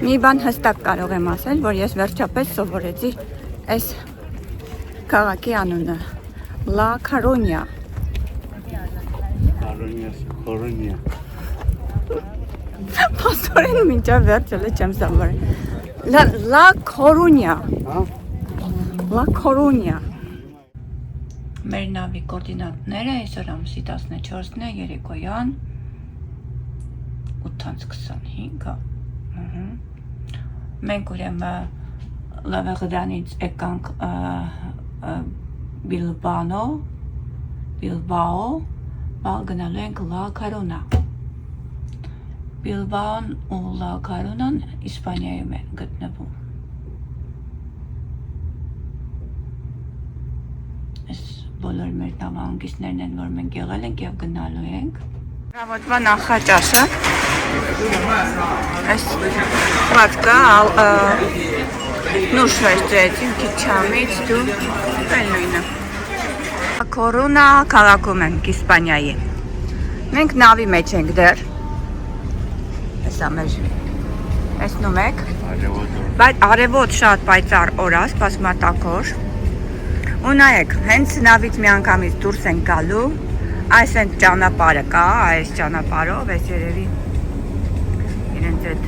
Մի բան հստակ կարող եմ ասել, որ ես վերջապես սովորեցի այս քաղաքի անունը La Coruña։ Coruña։ Փաստորեն մինչև վերջը չեմ սովորել։ La Coruña։ La Coruña։ Մեր նավի կոորդինատները այսօր ամսի 14-ն է երեկոյան 8:25-ը։ Մենք ուրեմն Լավեղդյանից եկանք Բիլբաո, գնալու ենք La Coruña։ Բիլբաոն ու La Coruñan Իսպանիայում են գտնվում։ Այս բոլոր մեր նավահանգիստներն են, որ մենք եղել ենք և գնալու ենք։ Ռավոտվա նախաճաշը այս պատկա նուշ վերջրեցին քիչամից դու էլ նույնը։ Coruña քաղաքում ենք Իսպանիայի։ Մենք նավի մեջ ենք դեռ։ Հեսա մեր տեսնում եք։ Բայց արևոտ շատ պայծառ օր է, սպասմատակոր։ Ու նայեք, հենց նավից մի անգամից դուրս ենք գալու, այս են ճանապարհը կա, այս ճանապարհով, այս երևի իրենց այդ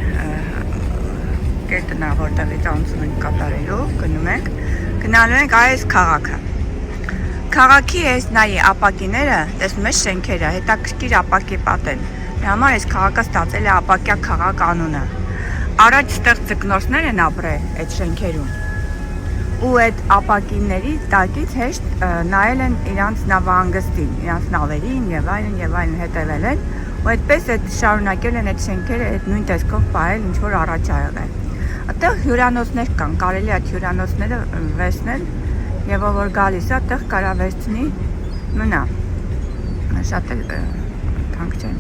կետն է, որտեղից անցում ենք կատարելով, գնում ենք, գնալու ենք այս քաղաքը։ Քաղաքի այս նայի ապակիները, տեսնում եք շենքերը, հետաքրքիր ապակի պատ են։ Դրա համար այս քաղաքը ստացել է ապակյա քաղաք անունը։ Առաջ ստեղ ձկնորսներ են ապրել այդ շենքերում։ Ու այդ ապակիների տակից հեշտ նայել են իրանց նավահանգստին, իրանց նավերին եւ այլն հետևել են, ու այդպես այդ շարունակել են այդ շենքերը այդ նույն տեսքով պահել, ինչ որ առաջ ա եղել։ Այդտեղ հյուրանոցներ կան, կարելի է այդ հյուրանոցները վերցնել եւ ով որ գալիս է, այդտեղ կարա վերցնի մնա։ Շատ էլ թանկ չեն։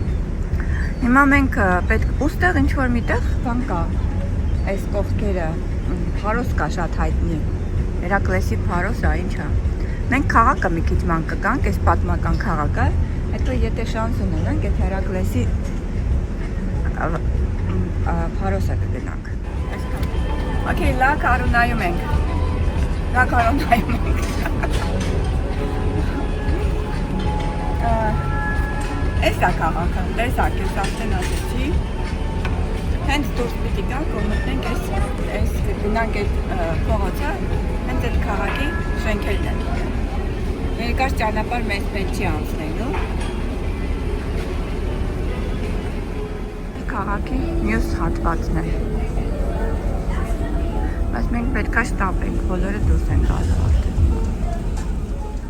Հիմա մենք պետք ուստեղ ինչ որ միտեղ բան կա, այս կողքերը փարոս կա շատ հայտնի։ Հերակլեսի փարոսը, ինչ է։ Մենք քաղաքը մի քիչ ման կգանք, այս պատմական քաղաքը, հետո եթե շանս ունենանք, այդ Հերակլեսի փարոսը կգնանք։ Okay, La Coruñայում ենք։ La Coruñայում ենք։ Այս է քաղաքը, տեսակ, ես արդեն ասեցի։ Հենց դուրս պիտի գանք, որ մտնենք այս գնանք այդ փողոցը, հենց այդ քաղաքի շենքերն են։ Երկար ճանապարհ մեզ պետք չի անցնելու։ Քաղաքի մյուս հատվածն է։ Բայց մենք պետք է շտապենք, բոլորը դուրս են գալու արդեն։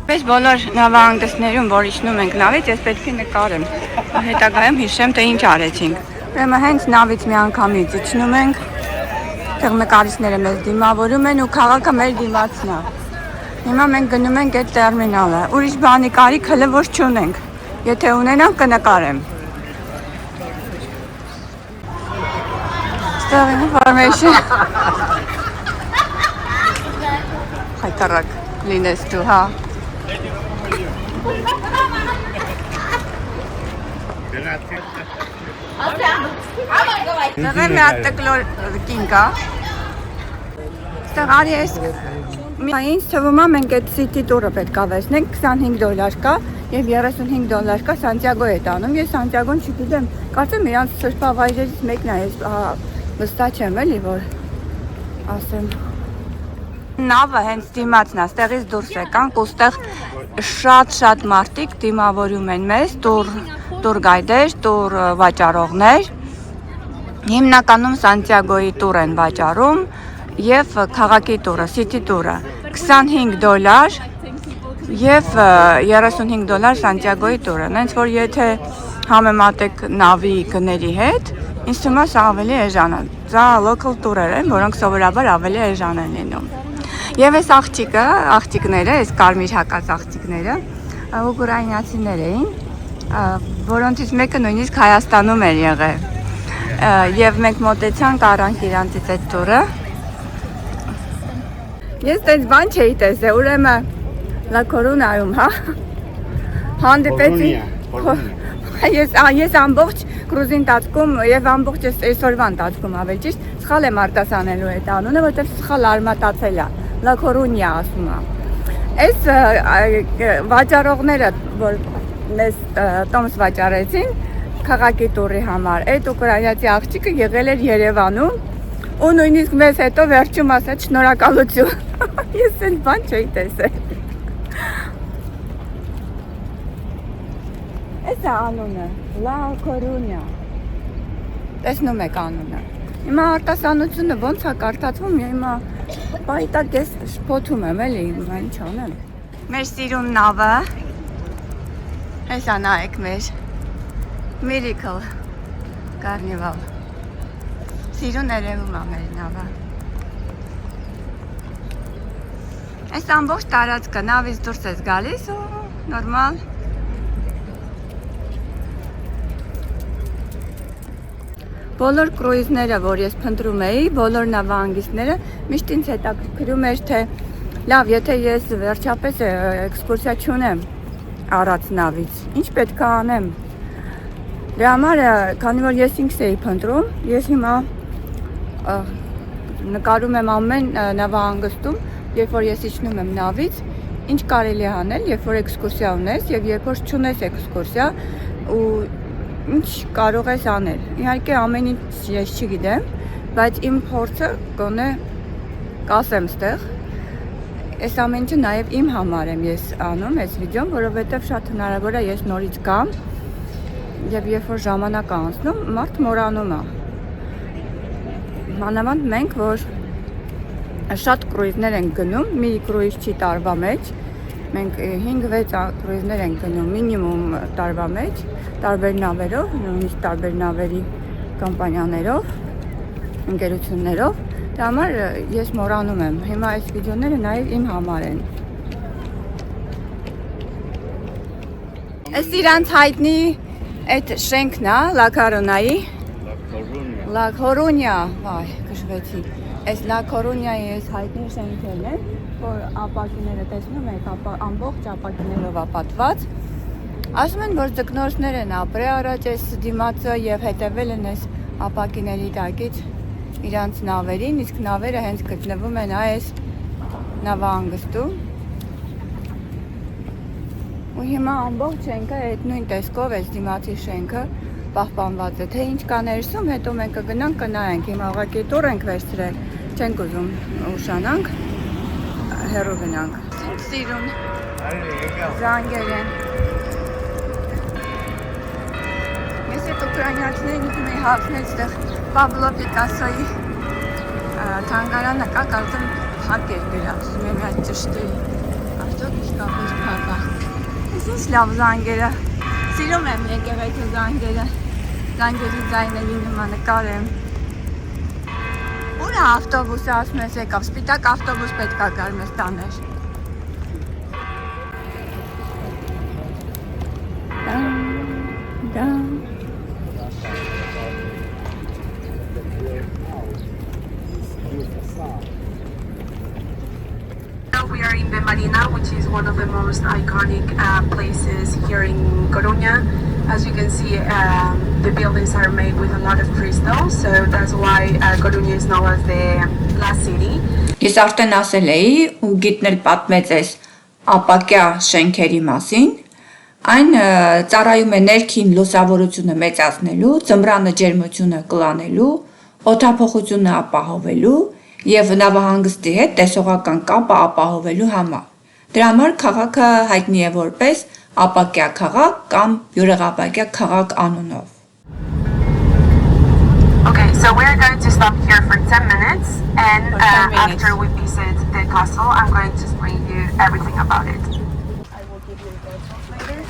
Պես բոլոր նավահանգստներում, որ իջնում ենք նավից, ես պետք է նկարեմ։ Հետագայում հիշեմ, թե ինչ արեցինք։ Ուրեմն հենց նավից մի անգամից իջնում ենք, այդտեղ նկարիչները մեզ դիմավորում են ու քաղաքը մեր դիմացն է։ Հիմա մենք գնում ենք այդ տերմինալը։ Ուրիշ բանի կարիք հələ ոչ չունենք։ Եթե ունենանք կնկարեմ։ Ստեղ information։ Հայտարակ լինես դու, հա։ Ստեղ մի հատ տկլոր կին կա։ Ստեղ արի ես։ Ինձ թվում է մենք այդ city tour-ը պետք է վերցնենք, $25 կա և $35 կա, Սանտիագո է տանում։ Ես Սանտիագոն չգիտեմ, կարծեմ իրանց սրբավայրերից մեկն է, ես վստահ չեմ էլի, որ ասեմ։ Նավը հենց դիմացն է, ստեղից դուրս եկանք ու ստեղ շատ մարդիկ դիմավորում են մեզ, տուր գայդեր, տուր վաճառողներ։ Հիմնականում Սանտիագոյի տուր են վաճառում և քաղաքի տուրը, city տուրը $25 և $35 Սանտիագոյի տուրը։ Նենց որ եթե համեմատեք նավի գների հետ, ինձ թվում է սա ավելի էժան է։ Սա local տուրեր են, որոնք սովորաբար ավելի էժան են լինում։ Եվ այս աղջիկները, այս կարմիր հակած աղջիկները ուկրաինացիներ էին, որոնցից մեկը նույնիսկ Հայաստանում էր եղել։ Եվ մենք մոտեցանք առանք իրանցից այդ տուրը։ Ես տենց բան չէի տեսել, ուրեմն La Coruñայում, հա։ Ես ամբողջ կրուզի ընթացքում եւ ամբողջ այսօրվա ընթացքում ավելի ճիշտ սխալ եմ արտասանելու այդ անունը, որովհետեւ սխալ արմատացել է։ La Coruña ասում է։ Այս վաճառողները, որ մեզ տոմս վաճառեցին քաղաքի տուրի համար, այդ ուկրաինացի աղջիկը եղել էր Երևանում ու նույնիսկ մեզ հետո վերջում ասաց շնորհակալություն։ Ես էլ բան չէի տեսել։ Այս է անունը, La Coruña։ Տեսնում եք անունը։ Հիմա արտասանությունը ոնց է կարդացվում, հիմա պայտակ ես շփոթում եմ, էլի, ինչ անեմ։ Մեր սիրուն նավը, հեսա նայեք մեր Miracle Carnival։ Սիրուն երևում է մեր նավը։ Այս ամբողջ տարածքը նավից դուրս ես գալիս ու նորմալ։ Բոլոր կրուիզները, որ ես փնտրում էի, բոլոր նավահանգիստները միշտ ինձ հետաքրքրում էր, թե լավ, եթե ես վերջապես էքսկուրսիա չունեմ առած նավից, ինչ պետք է անեմ։ Դրա համար, քանի որ ես ինքս էի փնտրում, ես հիմա նկարում եմ ամեն նավահանգստում, երբ որ ես իջնում եմ նավից, ինչ կարելի է անել, երբ որ էքսկուրսիա ունես եւ երբ որ չունես էքսկուրսիա ու ինչ կարող ես անել։ Իհարկե ամեն ինչ ես չգիտեմ, բայց իմ փորձը գոնե կասեմ ստեղ։ Այս ամեն ինչը նաև իմ համար եմ ես անում այս վիդեոն, որովհետև շատ հնարավոր է ես նորից գամ եւ երբ որ ժամանակ անցնում, մարդ մոռանում է։ Մանավանդ մենք, որ շատ կրուիզներ ենք գնում, մի կրուիզ չի տարվա մեջ, մենք 5-6 կրուիզներ ենք գնում մինիմում տարվա մեջ, տարբեր նավերով, նույնիսկ տարբեր նավերի կամպանիաներով, ընկերություններով։ Դրա համար ես մոռանում եմ։ Հիմա այս վիդեոները նաև իմ համար են։ Այս իրանց հայտնի այդ շենքն է, La Coruña-ի։ La Coruña, վայ, քշվեցի։ Այս La Coruña-ի այս հայտնի շենքերն են, որ ապակիները տեսնում եք, ամբողջ ապակիներով ապատված։ Ասում են, որ ձկնորսներ են ապրել առաջ այս դիմացը եւ հետեւել են այս ապակիների տակից իրանց նավերին, իսկ նավերը հենց գտնվում են այս նավահանգստում։ Ու հիմա ամբողջ շենքը այդ նույն տեսքով այս դիմացի շենքը պահպանված է, թե ինչ կա ներսում, հետո մենք կգնանք կնայենք։ Հիմա ուղղակի տուր ենք վերցրել, չենք ուզում ուշանանք, հեռու գնանք։ Ինչ սիրուն զանգեր են։ Ես այդ ուկրաինացիներին ուզում էի հավնել այդտեղ Պաբլո Պիկասոյի թանգարանը կա, կարծում հատ էր գրած, ուզում եմ այդ ճշտի, արդյոք իսկապես փակ է։ Ես ինչ լավ զանգերը, սիրում եմ եկեղեցու զանգերը, զանգերի ձայների նմանկար եմ։ Ուր է ավտոբուսը, ասում ես եկավ, սպիտակ ավտոբուս պետք է գար մեզ տաներ։ We are in the Marina, which is one of the most iconic places here in Coruña. As you can see, the buildings are made with a lot of crystal, so that's why Coruña is known as the last city. Ես արդեն ասել էի ու գիտնել պատմեց այս ապակյա շենքերի մասին։ Այն ծառայում է ներքին լուսավորությունը մեծացնելու, ձմռանը ջերմությունը կլանելու, օդափոխությունը ապահովելու եւ նավահանգստի հետ տեսողական կապը ապահովելու համար։ Դրա համար քաղաքը հայտնի է որպես ապակյա քաղաք կամ յուրեղապակյա քաղաք անունով։ Okay, so we're going to stop here for 10 minutes, and after we visit the castle, I'm going to explain you everything about it. I will give you the translator.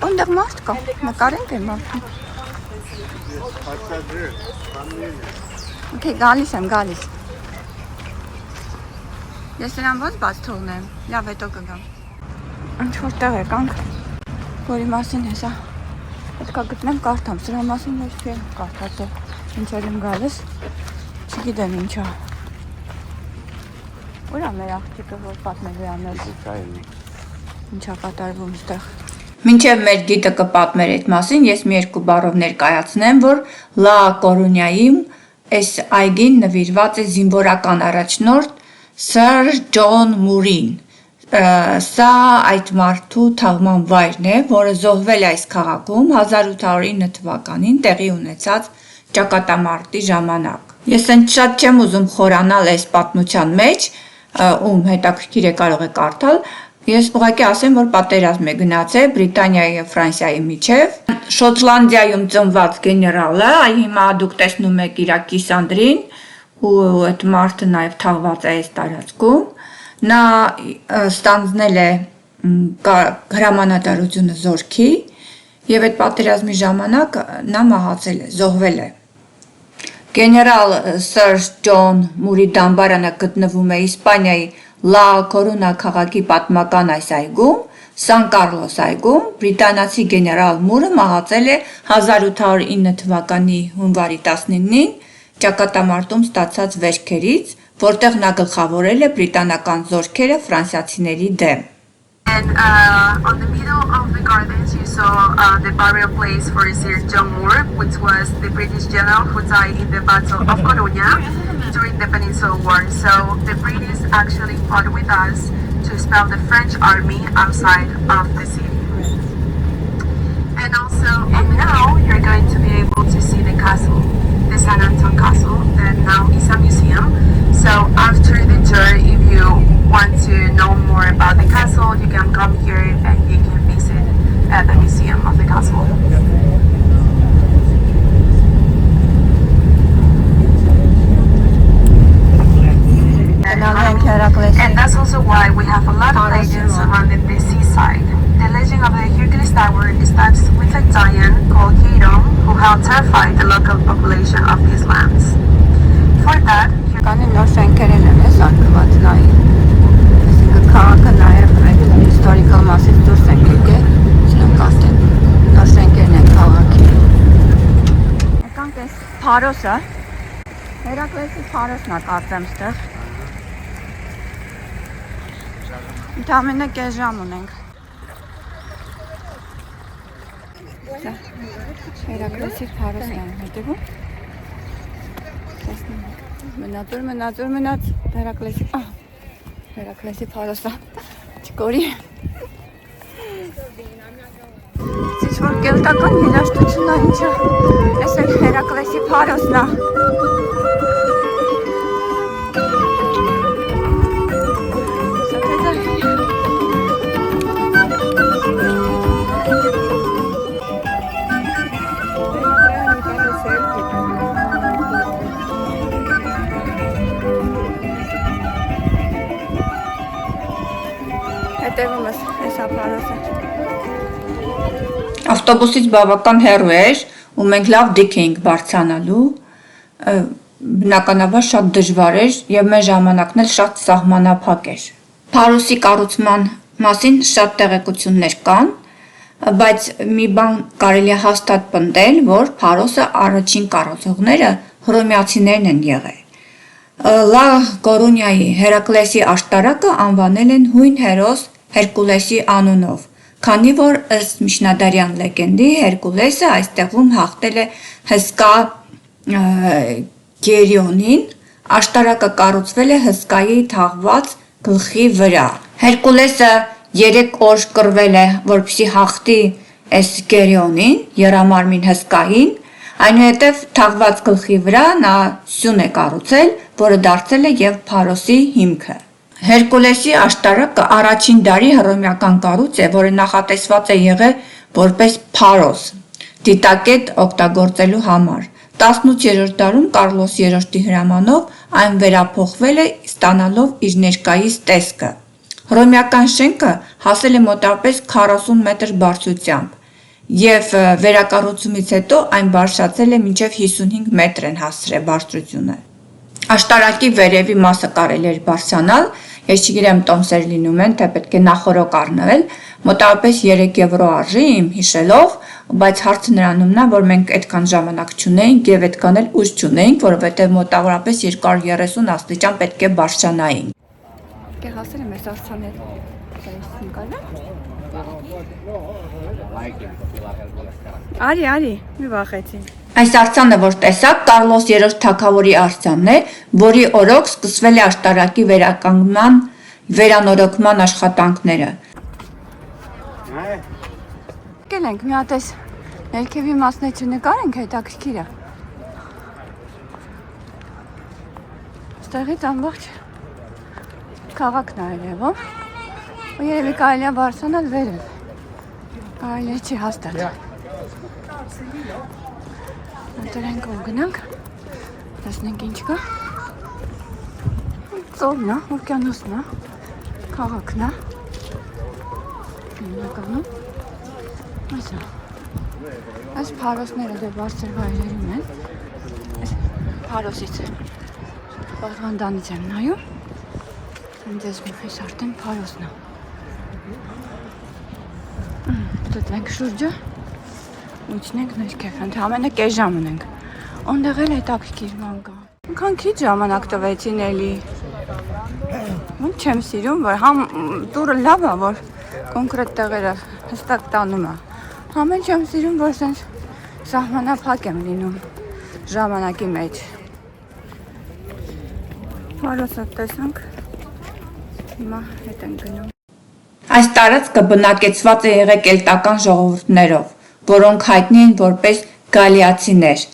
Ondեղ մարդ կա, նկարենք այն մարդը։ Okay, գալիս եմ, գալիս։ Ես նրան ոնց բաց թողնեմ, լավ հետո կգամ։ Ինչ որտեղ եկանք, որի մասին հեսա, պետք է գտնեմ կարդամ, սրա մասին ոչ չեմ կարդացել, ինչեր եմ գալիս, չգիտեմ ինչա։ Ուր է մեր աղջիկը, որ պատմելու է մեզ, ինչա կատարվում ստեղ։ Մինչև մեր գիդը կպատմեր այդ մասին, ես մի երկու բառով ներկայացնեմ, որ Լա Կորունյայում այս այգին նվիրված է զինվորական առաջնորդ Սր Ջոն Մուրին։ Սա այդ մարդու թաղման վայրն է, որը զոհվել է այս քաղաքում 1809 թվականին տեղի ունեցած ճակատամարտի ժամանակ։ Ես շատ չեմ ուզում խորանալ այս պատմության մեջ, ում հետաքրքիր է կարող է կարդալ, ես ուղղակի ասեմ, որ պատերազմ է գնացել Բրիտանիայի եւ Ֆրանսիայի միջև։ Շոտլանդիայում ծնված գեներալը, այ հիմա դուք տեսնում եք իր կիսանդրին, ու այդ մարդը նաեւ թաղված է այս տարածքում։ Նա ստանձնել է հրամանատարությունը զորքի եւ այդ պատերազմի ժամանակ նա մահացել է, զոհվել է։ Գեներալ Սր Ջոն Մուրի դամբարանը գտնվում է Իսպանիայի Լա Կորունա քաղաքի պատմական այս այգում, Սան Կարլոս այգում, բրիտանացի գեներալ Մուրը մահացել է 1809 թվականի հունվարի 19-ին ճակատամարտում ստացած վերքերից, որտեղ նա գլխավորել է բրիտանական զորքերը ֆրանսիացիների դեմ։ And on the middle of the gardens, you saw the burial place for Sir John Moore, which was the British general who died in the Battle of Coruña during the Peninsular War. So the British actually fought with us to expel the French army outside of the city. And now you're going to be able to see the castle, the San Anton Castle, that now is a museum. So after the tour, if you want to know more about the castle, you can come here and you can visit the museum of the castle. And that's also why we have a lot of legends surrounding the seaside. The legend of the Hercules Tower starts with a giant called Charon who helped terrify the local population of these lands. For that, Կանի նոր շենքերն են էս արկված նայի։ Այսինքն քաղաքը նաև այդ historical մասից դուրս են եկել, չնանք ասեն նոր շենքերն են քաղաքի։ Եկանք այս Փարոսը, Հերակլեսի Փարոսն է կարծեմ ստեղ։ Ընդամենը կես ժամ ունենք։ Հերակլեսի Փարոսն է հետևում։ Մնաց, Հերակլեսի Փարոսը, չկորի։ Ինչ որ կելտական երաժշտությունն է ինչը, այս էլ Հերակլեսի Փարոսն է։ Ավտոբուսից բավական հեռու էր ու մենք լավ դիք էինք բարձրանալու, բնականաբար շատ դժվար էր եւ մեր ժամանակն էլ շատ սահմանափակ էր։ Փարոսի կառուցման մասին շատ տեղեկություններ կան, բայց մի բան կարելի է հաստատ պնդել, որ Փարոսը առաջին կառուցողները հռոմեացիներն են եղել։ Լա Կորունյայի Հերակլեսի աշտարակը անվանել են հույն հերոս Հերկուլեսի անունով, քանի որ ըստ միջնադարյան լեգենդի Հերկուլեսը այստեղում հաղթել է հսկա Գերիոնին, աշտարակը կառուցվել է հսկայի թաղված գլխի վրա։ Հերկուլեսը 3 օր կռվել է, որպեսզի հաղթի այս Գերիոնին, եռամարմին հսկային, այնուհետև թաղված գլխի վրա նա սյուն է կառուցել, որը դարձել է եւ Փարոսի հիմքը։ Հերկուլեսի աշտարակը առաջին դարի հռոմեական կառույց է, որը նախատեսված է եղել որպես Փարոս, դիտակետ օգտագործելու համար։ 18-րդ դարում Կարլոս III հրամանով այն վերափոխվել է, ստանալով իր ներկայիս տեսքը։ Հռոմեական շենքը հասել է մոտավորապես 40 մետր բարձրությամբ եւ վերակառուցումից հետո այն բարձրացել է մինչեւ 55 մետր են հասցրել բարձրությունը։ Աշտարակի վերևի մասը կարելի էր բարձրանալ, ես չգիտեմ տոմսեր լինում են, թե պետք է նախորոք առնել, մոտավորապես 3 եվրո արժի իմ հիշելով, բայց հարցը նրանումն է, որ մենք այդքան ժամանակ չունեինք եւ այդքան էլ ուժ չունեինք, որովհետեւ մոտավորապես 230 աստիճան պետք է բարձրանայինք։ Կե հասել եմ այս աստղաներ, կարելի։ Արի, մի վախեցի։ Այս արձանը, որ տեսակ, Կարլոս 3-րդ թագավորի արձանն է, որի օրոք սկսվել է աշտարակի վերանորոգման աշխատանքները։ Գելենք մի հատ էս ներքևի մասն է չնկարենք, հետաքրքիր է։ Ստեղից ամբողջ քաղաքն է երևում։ Ու երևի կարելի է բարձրանալ վերև։ Կարելի չի հաստատ։ Դրանք ով գնանք։ Տեսնենք ինչ կա։ Ծովն է, օվկիանոսն է, քաղաքն է։ Հիմնականում այսա։ Այս փարոսները դե բարձր վայրերում են։ Այս փարոսից պատվանդանից եմ նայում։ Ձեզ այս արդեն փարոսն է։ Դուտենք շուրջը ու իջնենք ներքև, ընդհանրապես կես ժամ ունենք։ Այնտեղ էլ հետաքրքիր բան կա։ Այնքան քիչ ժամանակ տվեցին էլի։ Ոնց չեմ սիրում, որ համ տուրը լավ է, որ կոնկրետ տեղերը հստակ տանում է։ Համ էլ չեմ սիրում, որ սենց սահմանափակ եմ լինում ժամանակի մեջ։ Փարոսը տեսանք։ Հիմա հետ ենք գնում։ Այս տարածքը բնակեցված է եղել կելտական ժողովուրդներով, որոնք հայտնի են որպես գալիացիներ։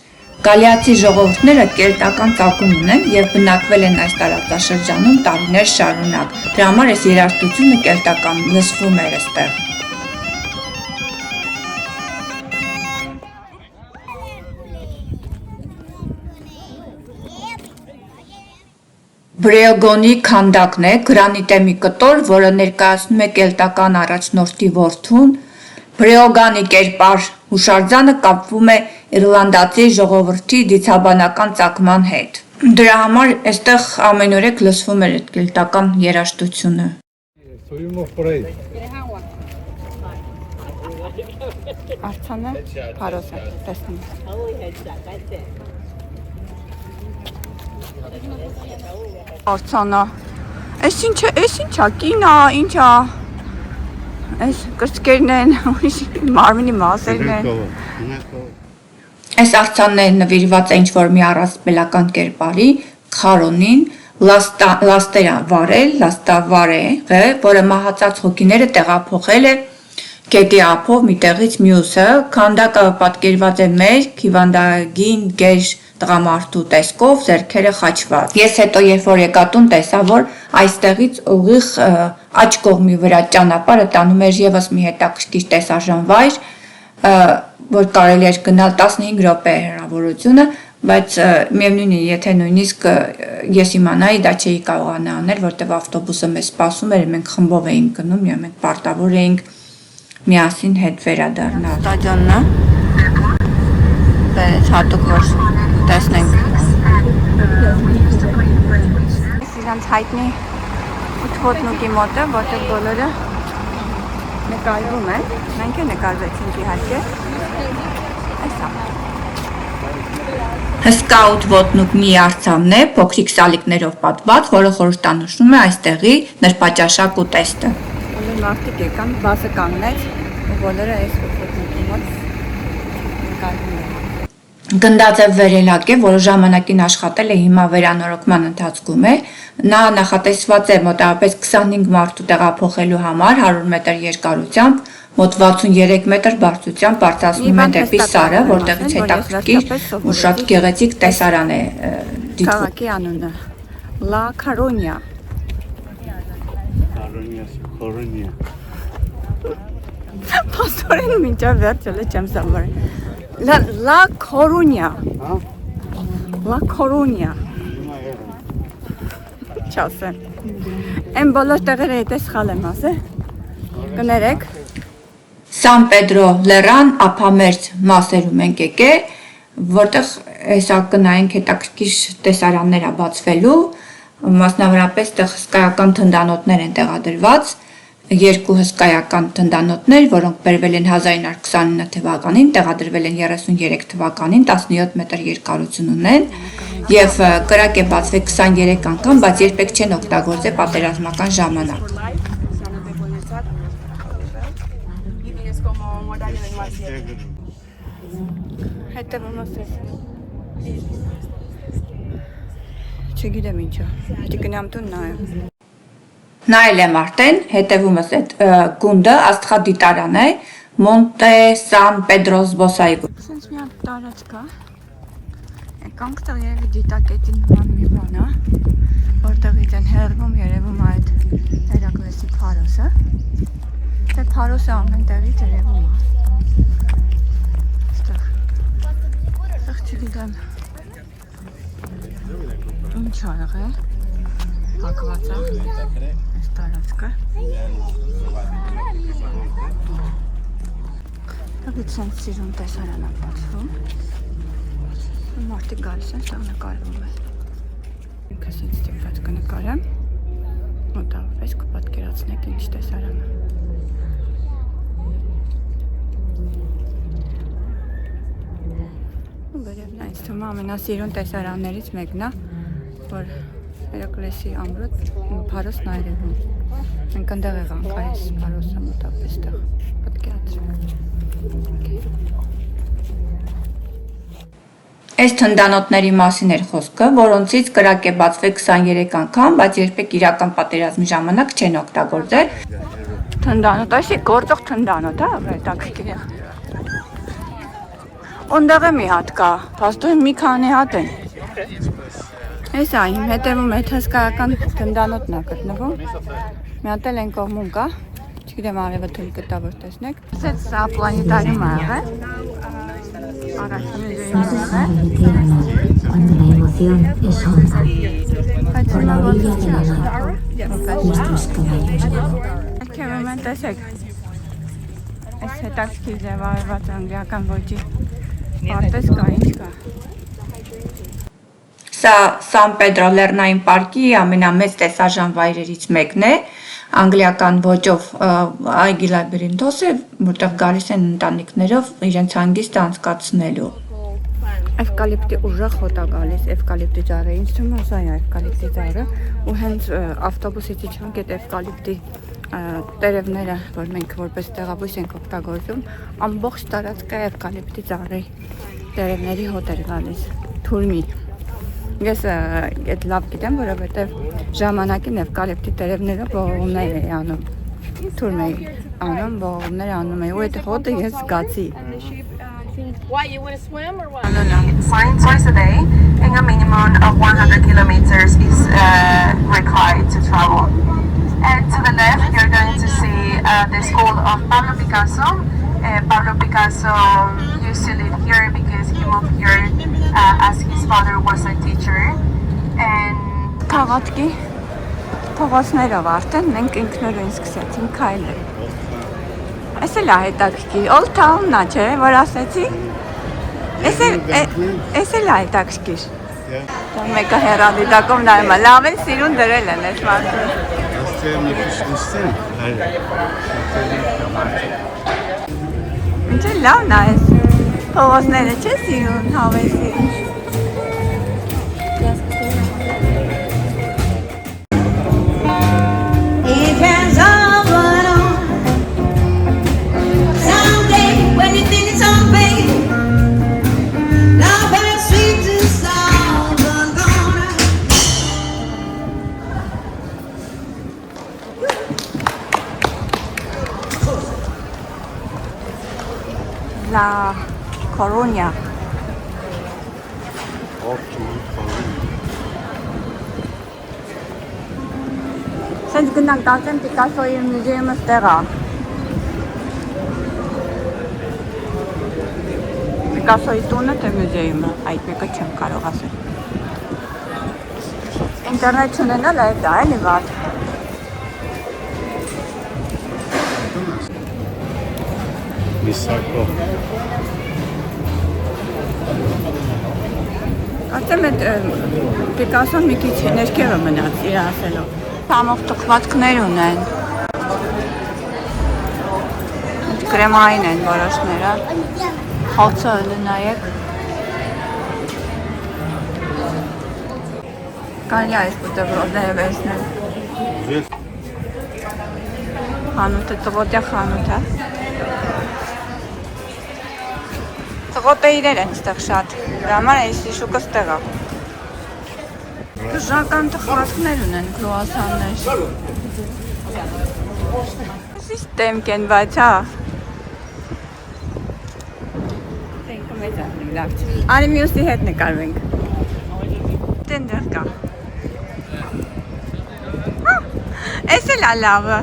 Գալիացի ժողովուրդները կելտական ծագում ունեն եւ բնակվել են այս տարածաշրջանում տարիներ շարունակ։ Դրա համար այս երաժշտությունը կելտական լսվում էր այստեղ։ Բրեոգոնի քանդակն է, գրանիտե մի կտոր, որը ներկայացնում է կելտական առաջնորդի որդուն։ Բրեոգանի կերպար հուշարձանը կապվում է իռլանդացի ժողովրդի դիցաբանական ծագման հետ։ Դրա համար այստեղ ամենուրեք լսվում էր այդ կելտական երաժշտությունը։ Արձանը փարոսը տեսնում։ Արձանը։ Էս ինչա, կինա, ինչա։ Այս կրծքերն են, մարմնի մասերն են։ Այս արձանները նվիրված է ինչ-որ մի առասպելական կերպարի, Խարոնին, լաստավարե, որը մահացած հոգիները տեղափոխել է գետի ափով մի տեղից մյուսը, քանդակը պատկերված է մերկ, հիվանդագին գեր տղամարդու տեսքով, ձեռքերը խաչված։ Ես հետո երբ որ եկա տուն տեսա, որ այստեղից ուղիղ աջ կողմի վրա ճանապարհը տանում էր եւս մի հետաքրքիր տեսարժան վայր, որ կարելի էր գնալ 15 րոպե հեռավորությունը, բայց միևնույն է, եթե նույնիսկ ես իմանայի, դա չէի կարողանա անել, որտեղ ավտոբուսը մեզ սպասում էր, մենք խմբով էինք գնում, մենք պարտավոր էինք միասին հետ վերադառնալ։ Ստադիոնն է։ Բերեց հատուկ որ տեսնենք։ Իրանց հայտնի ութոտնուկի մոտ է, որտեղ բոլորը նկարվում են։ Մենք էլ նկարվեցինք իհարկե։ Այսա։ Հսկա ութոտնուկ մի արձանն է, փոքրիկ սալիկներով պատված, որը խորհրդանշում է այստեղի նրբաճաշակ ուտեստը։ Բոլոր մարդիկ եկան, բասը կանգնեց, ու բոլորը այս ութոտնուկի մոտ նկարվում են։ Գնդաձև վերելակ է, որը ժամանակին աշխատել է, հիմա վերանորոգման ընթացքում է։ Նա նախատեսված է մոտավորապես 25 մարդու տեղափոխելու համար 100 մետր երկարությամբ, մոտ 63 մետր բարձրությամբ բարձրացնում են դեպի Սարը, որտեղից հետաքրքիր ու շատ գեղեցիկ տեսարան է դիտվում։ Քաղաքի անունը Լա Քարոնիա։ Փաստորեն մինչև վերջը չեմ սովորել։ La Coruña. La Coruña. Չասեմ։ Այն բոլոր տեղերը հետ է սխալ եմ ասել։ Կներեք։ Սան Պեդրո լեռան ափամերձ մասերում ենք եկել, որտեղ հեսա կնայենք հետաքրքիր տեսարաններ է բացվելու, մասնավորապես տեղ հսկայական թնդանոթներ են տեղադրված, երկու հսկայական թնդանոթներ, որոնք բերվել են 1929 թվականին, տեղադրվել են 33 թվականին, 17 մետր երկարություն ունեն եւ կրակ է բացվել 23 անգամ, բայց երբեք չեն օգտագործել պատերազմական ժամանակ։ Հետևում ասես։ Չգիտեմ ինչա։ Պետք է գնամ տուն նայեմ։ Նայել եմ արդեն, հետևումս այդ գունդը աստղադիտարան է, Մոնտե Սան Պեդրո զբոսայգու։ Սենց մի հատ տարածք կա։ Եկանք տեղ երևի դիտակետի նման մի բան է, որտեղից են հեռվում երևում այդ Հերակլեսի փարոսը։ Դե փարոսը ամեն տեղից երևում է։ Այստեղ չգիտեմ ինչ ա եղել, հակված է այս տարածքը։ Դեպի սենց սիրուն տեսարան է բացվում։ Մարդիկ գալիս են, ստեղ նկարվում է։ Ինքը սենց ստիպված կնկարեմ, մոտավորապես կպատկերացնեք ինչ տեսարան է։ Վերևն է, ինձ թվում է ամենասիրուն տեսարաններից մեկն է, որ Հերակլեսի ամրոց փարոսն այրևում։ Մենք ընդեղ եղանք այս փարոսը մոտավորապես տեղ պատկերացրենք։ Այս թնդանոթների մասին էր խոսքը, որոնցից կրակ է բացվել 23 անգամ, բայց երբեք իրական պատերազմի ժամանակ չեն օգտագործել։ Թնդանոթ, այսի գործող թնդանոթ, հա, հետաքրքիր է։ Ոնդեղ է մի հատ կա, փաստորեն մի քանի հատ են։ Այս է իմ հետևում այդ հսկայական թնդանոթն է գտնվում։ Մի հատ էլ են կողմում կա, չգիտեմ արևը թույլ կտա որ տեսնեք։ Ասեց սա պլանետարիում ա եղել։ Առաջին Cuando la emoción es honda, por la orilla de la mar, nuestros caballos. Եկեմ են տեսեք։ Այս հետաքրքիր ձևավորված անգլիական ոճի պարտեզ կա, ինչ կա։ Սա Սան Պեդրո լեռնային պարկի ամենամեծ տեսարժան վայրերից մեկն է, անգլիական ոճով այգի լաբիրինթոս է, որտեղ գալիս են ընտանիքներով իրենց հանգիստը անցկացնելու։ Էվկալիպտի ուժեղ հոտ է գալիս, էվկալիպտի ծառը, ինձ թվում է սա է էվկալիպտի ծառը, ու հենց ավտոբուսից իջանք այդ էվկալիպտի տերևները, որ մենք որպես տեղաբույս ենք օգտագործում, ամբողջ տարածքը էվկալիպտի ծառի տերևների հոտ էր գալիս, թուրմի։ Ես այդ լավ գիտեմ, որովհետև ժամանակին էվկալիպտի տերևները ողողումներ էի անում, թուրմ էի անում, ողողումներ անում էի, ու այդ հոտը ես զգացի։ Why, you want to swim or what? Flying twice a day and a minimum of 100 kilometers is required to travel. And to the left, you're going to see the school of Pablo Picasso. Pablo Picasso used to live here because he moved here as his father was a teacher. And Թաղատկի փողոցներով արդեն մենք ինքնուրույն սկսեցինք քայլել։ Այս էլ է հետաքրքիր, Old Town-ն է, չէ, որ ասեցի։ Այս էլ է հետաքրքիր։ Մեկը հեռադիտակով նայում է, լավ են սիրուն դրել են այս մարդը։ Ինչ է լավն է այս փողոցները, չէ սիրուն, հավեսի։ La Coruña. Սենց գնանք դարձեմ Պիկասոյի մյուզեումը ստեղ է։ Պիկասոյի տունը թե մյուզեումը, այդ մեկը չեմ կարող ասել։ Ինտերնետ չունենալ այդ դա էլի վատ։ Միսակո։ Կարծեմ այդ Պիկասոն մի քիչ ներքևը մնաց իր ասելով։ Համով տքվածքներ ունեն։ Կրեմային են որոշները։ Հացը էլի նայեք։ Կարելի է այս բուտեբրոդները վերցնել։ Խանութը, տղոտյա խանութ է։ Տղոտը իրեր են ստեղ շատ, դրա համար էսի շուկը ստեղ է։ Դժական թխվածքներ ունեն կրուասաններ։ Սիստեմք են, բայց հա։ Տենքը մեծ ատնիմ, լավ չէ։ Արի մյուսի հետ նկարվենք։ Տենդեղ կա։ Էս էլ ա լավը։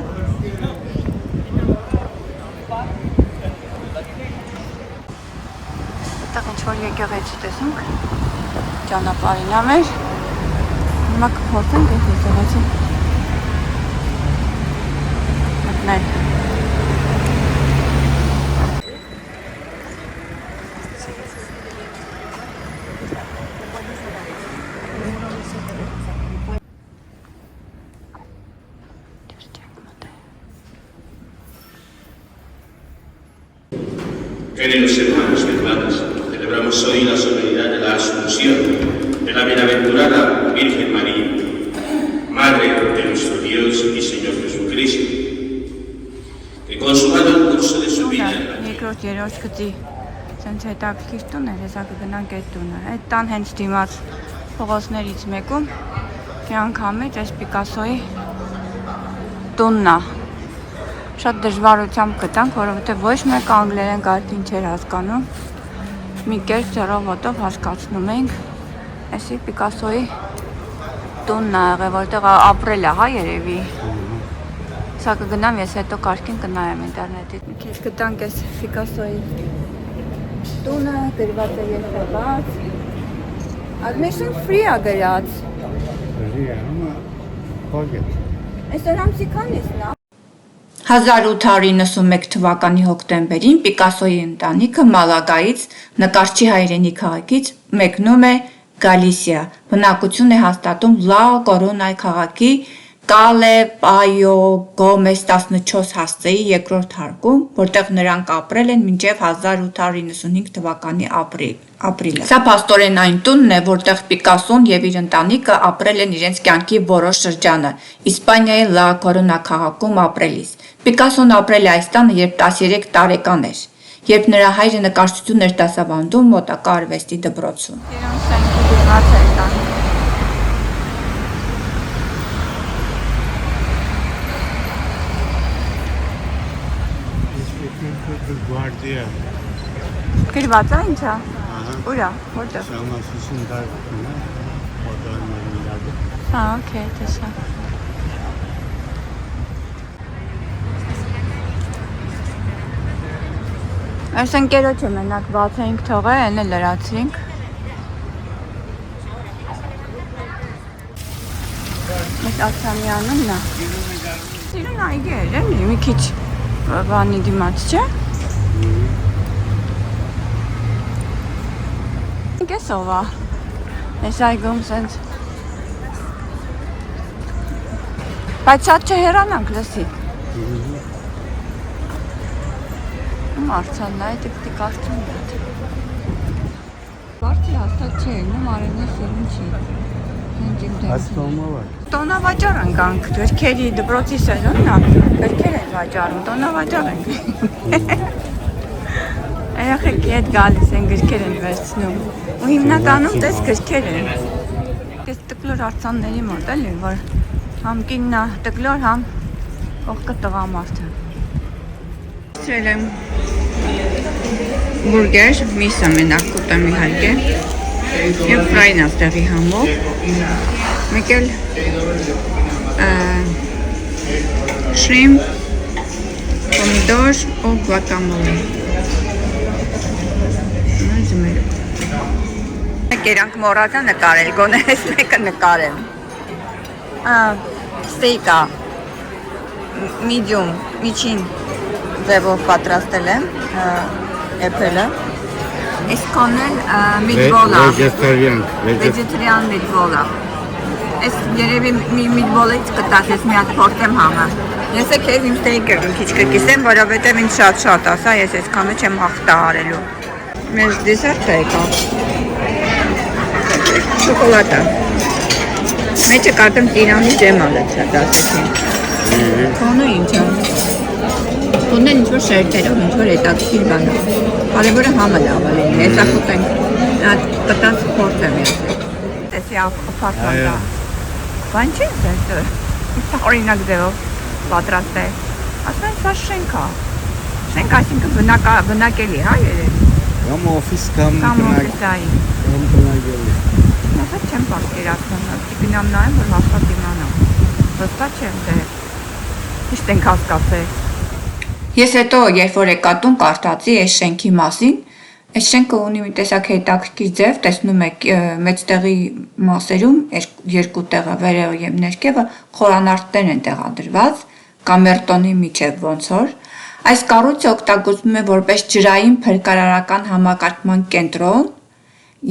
Այդտեղ ինչ-որ եկեղեցի տեսանք, ճանապարհին ա մեր, հիմա կփորձենք այդ եկեղեցի մտնել։ Queridos hermanos y hermanas, celebramos hoy la solemnidad de la Asunción de la Bienaventurada Virgen María, Madre de nuestro Dios y Señor Jesucristo, que consumado el curso de su vida en la tierra, Երկրորդ երրորդ գծի սենց հետաքրքիր տուն էր, հեսա կգնանք այդ տունը։ Այդ տան հենց դիմաց փողոցներից մեկում կյանքամեջ այս Պիկասոյի տունն է։ Շատ դժվարությամբ գտանք, որովհետև ոչ մեկ անգլերեն կարգին չէր հասկանում։ Մի կերպ ձեռովոտով հասկացնում ենք, այսի Պիկասոյի տունն է եղել, որտեղ ապրել է, հա երևի։ Սա կգնամ ես հետո կարգին կնայեմ ինտերնետից։ Մի քիչ գտանք այս Պիկասոյի տունը, գրված է երկրված։ Admission free է գրած։ Այս օրամսի քանիսն է։ 1891 թվականի հոկտեմբերին Պիկասոյի ընտանիքը Մալագայից, նկարչի հայրենի քաղաքից մեկնում է Գալիսիա։ Բնակություն է հաստատում Լա Կորոնայ քաղաքի Կալե Պայո Գոմես 14 հասցեի երկրորդ հարկում, որտեղ նրանք ապրել են մինչև 1895 թվականի ապրիլը։ Սա փաստորեն այն տունն է, որտեղ Պիկասոն եւ իր ընտանիքը ապրել են իրենց կյանքի որոշ շրջանը, Իսպանիայի Լա Կորոնա քաղաքում ապրելիս։ Պիկասոն ապրել է այս տանը, երբ 13 տարեկան էր, երբ նրա հայրը նկարչություն էր դասավանդում մոտակա արվեստի դպրոցում։ Իրոք սենքի դիմաց է տան։ Guardia. Գրված է ինչա։ Ուրա, որտեղ։ Շամասություն դարձնում է, ֆոտոները։ Հա, օքեյ, տեսա։ Այս ընկերոջը մենակ բաց էինք թողել, այն էլ լրացրինք։ Մեծ Ացամյանումն է։ Սիրուն այգի էր, էլի, մի քիչ բանի դիմաց, չէ՞։ Կեսով է։ Այս այգում սենց։ Բայց շատ չհեռանանք լսի։ Մարցանն է, դեպի կարծում է։ Բարձի հաստատ չէ, նում արենը սերուն չի։ Աստոմով է։ Տոնավաճառ ընկանք, գրքերի դպրոցի սեզոնն է, գրքեր են վաճառում, տոնավաճառ ենք։ Երեխեք ետ գալիս են, գրքեր են վերցնում, ու հիմնականում տես գրքեր են։ Ես տկլոր արձանների մոտ էլի, որ համ կիննա տկլոր, համ կողքը տղամարդը։ Սրել եմ բուրգեր, միսը մենակ կուտեմ իհարկե, և ֆրայնա ստեղի համով, մեկ էլ շրիմ, պոմիդոր ու գուակամոլե։ Կերանք մորացա նկարել, գոնե ես մեկը նկարեմ։ Ստեյկա, միդյում, միջին ձևով պատրաստել եմ, էպելը։ Ես կոնել միդվոլա, վեջետարյան միդվոլա։ Ես երևի միդվոլից կտաս, ես մի հատ փորձեմ համը։ Ես է քեզ իմ ստեյկը մի քիչ կկիսեմ, որովհետև ինձ շատ ասա, ես ես կանը չեմ հաղթա արելու։ Մեզ դեսերտ է եկավ։ Շոկոլադա։ Մեջը կարդեմ տիրանի ջեմ ալեցրած ասեցին։ Քոնը ինչ է։ Քոնն ինչ-որ շերտերով, ինչ-որ հետաքրքիր բան է։ Կարևորը համը լավը լինի, հեսա խուտենք, կտած խորդ եմ եսել։ Տեսի ապարտմանը, բան չի ես օրինակ ձևով պատրաստ է, ասում են սա շենք է, շենք այսինքն բնակելի, հա երեք։ Կամ օֆիս կամ օֆիսային։ բնակելի։ Ասա չեմ պատկերացնում, գնամ նայեմ, որ հաստատ իմանամ, վստահ չեմ, թե ճիշտ ենք հասկացել։ Ես հետո, երբ որ եկա տուն կարդացի այս շենքի մասին, այս շենքը ունի մի տեսակ հետաքրքիր ձև, տեսնում եք մեծ տեղի մասերում երկու տեղը վերևը եւ ներքևը խորանարդներ են տեղադրված, կամերտոնի միջև ոնց որ։ Այս կառույցը օգտագործվում է որպես ջրային փրկարարական համակարգման կենտրոն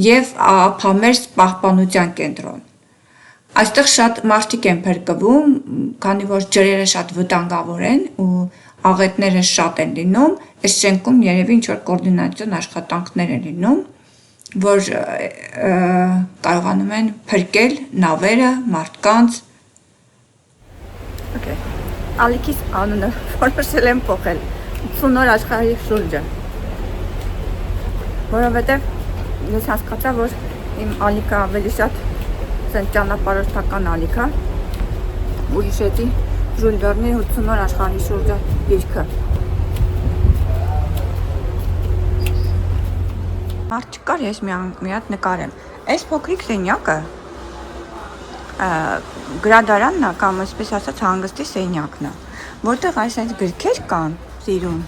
եւ ափամերձ պահպանության կենտրոն։ Այստեղ շատ մարդիկ են փրկվում, քանի որ ջրերը շատ վտանգավոր են ու աղետները շատ են լինում, այս շենքում երևի ինչ-որ կոորդինացիոն աշխատանքներ են լինում, որ կարողանում են փրկել նավերը, մարդկանց։ Okay. Ալիքիս անունը որոշել եմ փոխել 80 օր աշխարհի շուրջը, որովհետև ես հասկացա, որ իմ ալիքը ավելի շատ ճանապարհորդական ալիք է, ու հիշեցի Ժուլ Վերնի 80 օր աշխարհի շուրջը գիրքը։ Մարդ չկար, ես մի հատ նկարեմ։ Այս փոքրիկ սենյակը գրադարանն է կամ այսպես ասած հանգստի սենյակն է, որտեղ այս գրքեր կան սիրուն։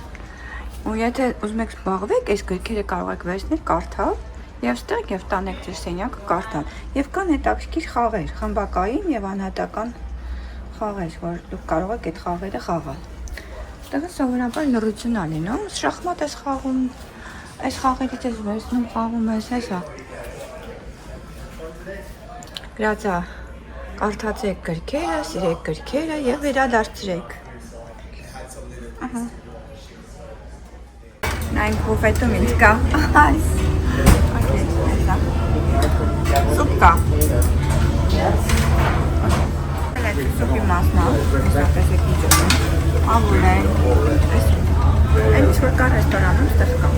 Ու եթե ուզում եք զբաղվեք, այս գրքերը կարող եք վերցնել, կարդալ եւ ստեղ եւ տանեք ձեր սենյակը կարդալ։ Եվ կան հետաքրքիր խաղեր, խմբակային եւ անհատական խաղեր, որ դուք կարող եք այդ խաղերը խաղալ։ Այստեղ սովորաբար լռություն է լինում, շախմատ ես խաղում, այս խաղերից ես վերցնում խաղում ես, հեսա։ Գրածա, կարդացեք գրքերը, սիրեք գրքերը եւ վերադարձրեք։ Ահա։ Նայենք բուֆետում ինչ կա։ Այս։ Okay, հեսա։ Սուպ կա։ Սուպի մասնա, տեսեք ինչ է, աղուն է, այն ինչ որ կա ռեստորանում, ստեղ կա։